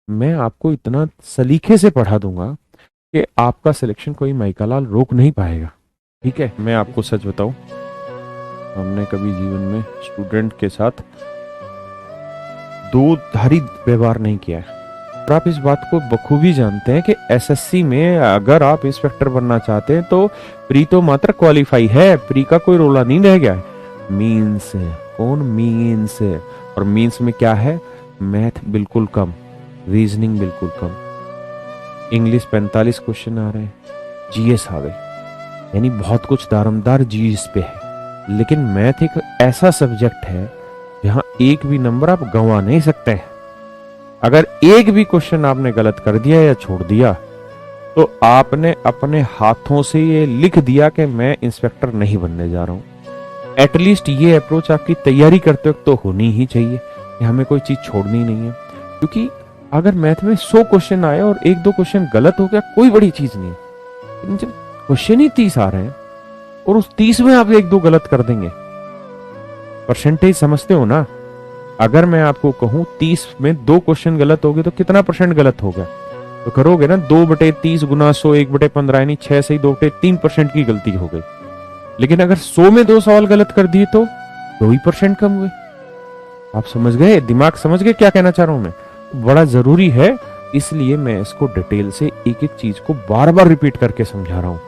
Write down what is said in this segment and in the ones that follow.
मैं आपको इतना सलीके से पढ़ा दूंगा कि आपका सिलेक्शन कोई माइकालाल रोक नहीं पाएगा। ठीक है, मैं आपको सच बताऊं, हमने कभी जीवन में स्टूडेंट के साथ दो धारी व्यवहार नहीं किया है। और आप इस बात को बखूबी जानते हैं कि एसएससी में अगर आप इंस्पेक्टर बनना चाहते हैं तो प्री तो मात्र क्वालिफाई है, प्री का कोई रोला नहीं रह गया है। मीन्स है, कौन मीन्स है, और मीन्स में क्या है, मैथ बिल्कुल कम, रीजनिंग बिल्कुल कम, इंग्लिश 45 क्वेश्चन आ रहे हैं, जीएस आ गए, यानी बहुत कुछ दारोमदार जीएस पे है। लेकिन मैथ एक ऐसा सब्जेक्ट है जहां एक भी नंबर आप गंवा नहीं सकते हैं। अगर एक भी क्वेश्चन आपने गलत कर दिया या छोड़ दिया तो आपने अपने हाथों से ये लिख दिया कि मैं इंस्पेक्टर नहीं बनने जा रहा हूं। एटलीस्ट ये अप्रोच आपकी तैयारी करते वक्त तो होनी ही चाहिए कि हमें कोई चीज छोड़नी नहीं है। क्योंकि अगर मैथ में 100 क्वेश्चन आए और एक दो क्वेश्चन गलत हो गया कोई बड़ी चीज नहीं है, लेकिन जब क्वेश्चन ही 30 आ रहे हैं और उस 30 में आप एक दो गलत कर देंगे, परसेंटेज समझते हो ना। अगर मैं आपको कहूं 30 में 2 क्वेश्चन गलत हो गए तो कितना परसेंट गलत हो गया, तो करोगे ना 2/30 गुना 100 1/15, यानी 6 से ही 2/3% की गलती हो गई। लेकिन अगर 100 में 2 सवाल गलत कर दिए तो 2% कम हुए। आप समझ गए, दिमाग समझ गए क्या कहना चाह रहा हूं मैं। बड़ा जरूरी है, इसलिए मैं इसको डिटेल से एक एक चीज को बार बार रिपीट करके समझा रहा हूं।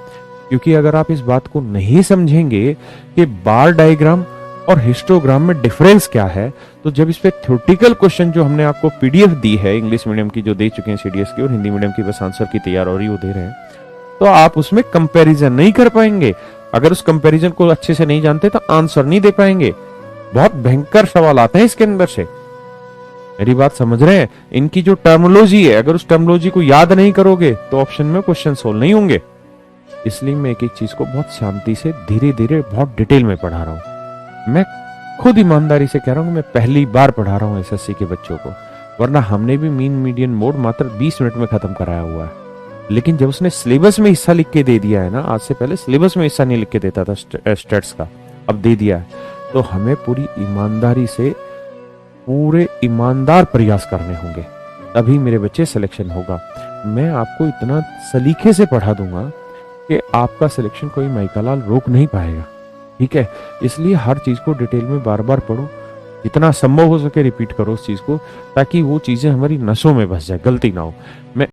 क्योंकि अगर आप इस बात को नहीं समझेंगे कि बार डायग्राम और हिस्टोग्राम में डिफरेंस क्या है, तो जब इस पे थ्योरेटिकल क्वेश्चन जो हमने आपको पीडीएफ दी है इंग्लिश मीडियम की जो दे चुके हैं सीडीएस की, और हिंदी मीडियम की बस आंसर की तैयार हो रही वो दे रहे हैं, तो आप उसमें कंपैरिजन नहीं कर पाएंगे। अगर उस कंपैरिजन को अच्छे से नहीं जानते तो आंसर नहीं दे पाएंगे। बहुत भयंकर सवाल आते हैं इसके अंदर से, मेरी बात समझ रहे हैं। इनकी जो टर्मोलॉजी है, अगर उस टर्मोलॉजी को याद नहीं करोगे तो ऑप्शन में क्वेश्चन सोल्व नहीं होंगे। इसलिए मैं एक एक चीज को बहुत शांति से धीरे धीरे बहुत डिटेल में पढ़ा रहा हूं। मैं खुद ईमानदारी से कह रहा हूं, मैं पहली बार पढ़ा रहा हूं एसएससी के बच्चों को, वरना हमने भी मीन मीडियन मोड मात्र 20 मिनट में खत्म कराया हुआ है। लेकिन जब उसने सिलेबस में हिस्सा लिख के दे दिया है ना, आज से पहले सिलेबस में हिस्सा नहीं लिख के देता था स्टेट्स का, अब दे दिया है, तो हमें पूरी ईमानदारी से पूरे ईमानदार प्रयास करने होंगे, तभी मेरे बच्चे सिलेक्शन होगा। मैं आपको इतना सलीके से पढ़ा दूंगा कि आपका सिलेक्शन कोई माइकालाल रोक नहीं पाएगा। ठीक है, इसलिए हर चीज को डिटेल में बार बार पढ़ो, जितना संभव हो सके रिपीट करो उस चीज को, ताकि वो चीजें हमारी नसों में बस जाए, गलती ना हो। मैं